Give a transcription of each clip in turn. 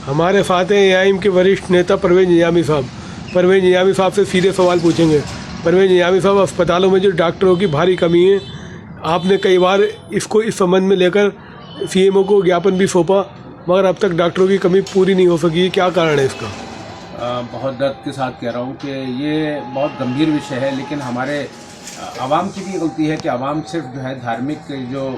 हमारे साथ हैं एआईएम के वरिष्ठ नेता परवेज निजामी साहब। परवेज निजामी साहब से सीधे सवाल पूछेंगे। परवेज निजामी साहब, अस्पतालों में जो डॉक्टरों की भारी कमी है, आपने कई बार इसको इस संबंध में लेकर सीएमओ को ज्ञापन भी सौंपा, मगर अब तक डॉक्टरों की कमी पूरी नहीं हो सकी। क्या कारण है इसका? बहुत दर्द के साथ कह रहा हूँ कि ये बहुत गंभीर विषय है, लेकिन हमारे आवाम की भी गलती है कि आवाम सिर्फ जो है धार्मिक जो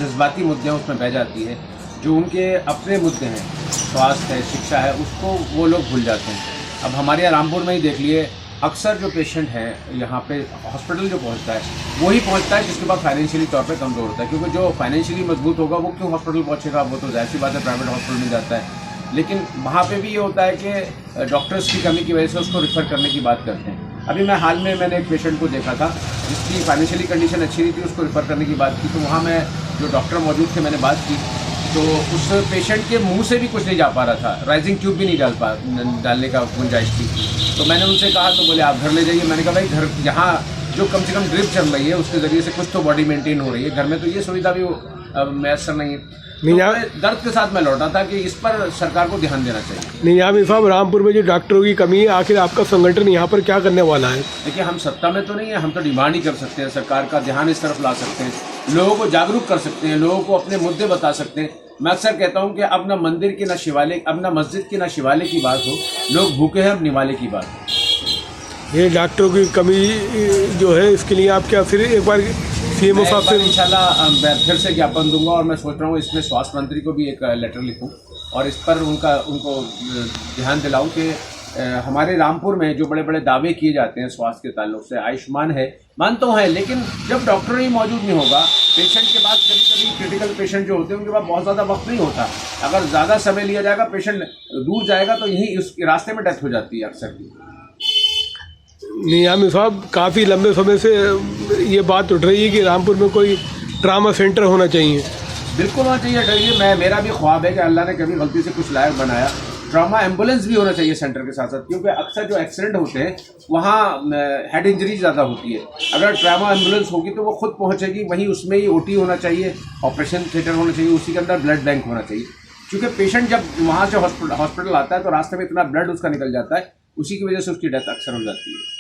जज्बाती मुद्दे हैं उसमें बह जाती है। जो उनके अपने मुद्दे हैं, स्वास्थ्य है, शिक्षा है, उसको वो लोग भूल जाते हैं। अब हमारे यहाँ रामपुर में ही देख लिए, अक्सर जो पेशेंट हैं यहाँ पे हॉस्पिटल जो पहुँचता है वही पहुँचता है जिसके पास फाइनेंशियली तौर पे कमज़ोर होता है, क्योंकि जो फाइनेंशियली मजबूत होगा वो क्यों हॉस्पिटल पहुँचेगा? वो तो जाहिर सी बात है प्राइवेट हॉस्पिटल में जाता है। लेकिन वहाँ पे भी ये होता है कि डॉक्टर्स की कमी की वजह से उसको रिफ़र करने की बात करते हैं। अभी मैं हाल में मैंने एक पेशेंट को देखा था जिसकी फाइनेंशियली कंडीशन अच्छी नहीं थी, उसको रिफ़र करने की बात की, तो वहाँ मैं जो डॉक्टर मौजूद थे मैंने बात की, तो उस पेशेंट के मुंह से भी कुछ नहीं जा पा रहा था, राइजिंग ट्यूब भी नहीं डालने का गुंजाइश थी। तो मैंने उनसे कहा, तो बोले आप घर ले जाइए। मैंने कहा भाई घर यहाँ जो कम से कम ड्रिप चल रही है उसके ज़रिए से कुछ तो बॉडी मेंटेन हो रही है, घर में तो ये सुविधा भी मैसर नहीं है। तो दर्द के साथ मैं लौटा था कि इस पर सरकार को ध्यान देना चाहिए। निजामी साहब, रामपुर में जो डॉक्टरों की कमी है, आखिर आपका संगठन यहाँ पर क्या करने वाला है? देखिए, हम सत्ता में तो नहीं है, हम तो डिमांड ही कर सकते हैं, सरकार का ध्यान इस तरफ ला सकते हैं, लोगों को जागरूक कर सकते हैं, लोगों को अपने मुद्दे बता सकते हैं। मैं अक्सर कहता हूँ कि अब ना मंदिर की ना शिवालय, अब ना मस्जिद की ना शिवालय की बात हो, लोग भूखे हैं, अब निवाले की बात हो। ये डॉक्टरों की कमी जो है, इसके लिए आप क्या फिर एक बार सीएमओ साहब से इंशाल्लाह मैं फिर से ज्ञापन दूंगा, और मैं सोच रहा हूँ इसमें स्वास्थ्य मंत्री को भी एक लेटर लिखूँ और इस पर उनको ध्यान दिलाऊं कि हमारे रामपुर में जो बड़े बड़े दावे किए जाते हैं स्वास्थ्य के ताल्लुक से, आयुष्मान है, मानता हूँ है, लेकिन जब डॉक्टर ही मौजूद नहीं होगा, पेशेंट के पास कभी कभी क्रिटिकल पेशेंट जो होते हैं उनके पास बहुत ज़्यादा वक्त नहीं होता। अगर ज़्यादा समय लिया जाएगा, पेशेंट दूर जाएगा, तो यहीं उस रास्ते में डेथ हो जाती है अक्सर की। निजामी साहब, काफ़ी लंबे समय से ये बात उठ रही है कि रामपुर में कोई ट्रामा सेंटर होना चाहिए। बिल्कुल होना चाहिए। डरिए, मेरा भी ख्वाब है कि अल्लाह ने कभी गलती से कुछ लायक बनाया, ट्रामा एम्बुलेंस भी होना चाहिए सेंटर के साथ साथ, क्योंकि अक्सर जो एक्सीडेंट होते हैं वहाँ हेड इंजरी ज़्यादा होती है। अगर ट्रामा एम्बुलेंस होगी तो वो खुद पहुँचेगी, वहीं उसमें ही ओटी होना चाहिए, ऑपरेशन थिएटर होना चाहिए, उसी के अंदर ब्लड बैंक होना चाहिए, क्योंकि पेशेंट जब वहाँ से हॉस्पिटल आता है तो रास्ते में इतना ब्लड उसका निकल जाता है, उसी की वजह से उसकी डेथ अक्सर हो जाती है।